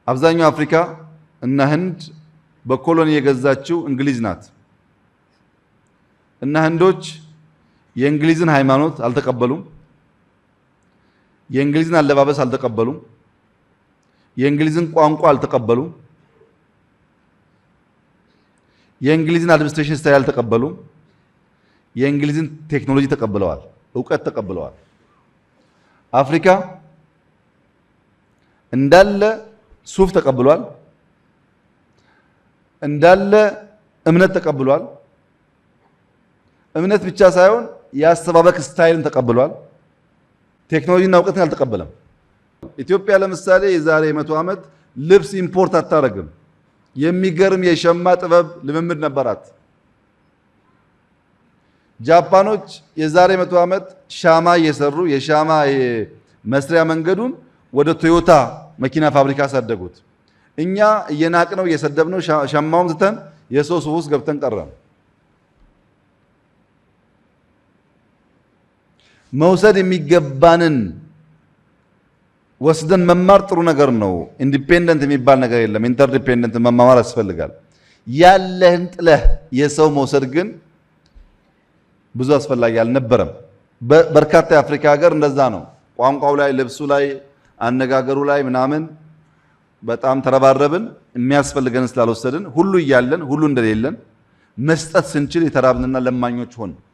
አብዛኛው አፍሪካ እና ህንድ በኮሎኒ የገዛችው እንግሊዝ ናት እና ህንዶች የእንግሊዝን ሃይማኖት አልተቀበሉም፣ የእንግሊዝን አለባበስ አልተቀበሉም፣ የእንግሊዝን ቋንቋ አልተቀበሉም፣ የእንግሊዝን አድሚኒስትሬሽን ስታይል አልተቀበሉም፣ የእንግሊዝን ቴክኖሎጂ ተቀብለዋል፣ ዕውቀት ተቀብለዋል። አፍሪካ እንዳለ ሱፍ ተቀብሏል፣ እንዳለ እምነት ተቀብሏል። እምነት ብቻ ሳይሆን የአስተባበክ ስታይልን ተቀብሏል። ቴክኖሎጂና ዕውቀትን አልተቀበለም። ኢትዮጵያ ለምሳሌ የዛሬ 100 ዓመት ልብስ ኢምፖርት አታረግም። የሚገርም የሸማ ጥበብ ልምምድ ነበራት። ጃፓኖች የዛሬ 100 ዓመት ሻማ እየሰሩ የሻማ መስሪያ መንገዱን ወደ ቶዮታ መኪና ፋብሪካ አሳደጉት። እኛ እየናቅነው እየሰደብነው ሸማውን ትተን የሰው ሱፍ ውስጥ ገብተን ቀረን። መውሰድ የሚገባንን ወስደን መማር ጥሩ ነገር ነው። ኢንዲፔንደንት የሚባል ነገር የለም። ኢንተርዲፔንደንት መማማር ያስፈልጋል። ያለህን ጥለህ የሰው መውሰድ ግን ብዙ አስፈላጊ አልነበረም። በርካታ የአፍሪካ ሀገር እንደዛ ነው። ቋንቋው ላይ፣ ልብሱ ላይ፣ አነጋገሩ ላይ ምናምን በጣም ተረባረብን። የሚያስፈልገን ስላልወሰድን ሁሉ እያለን ሁሉ እንደሌለን መስጠት ስንችል የተራብንና ለማኞች ሆን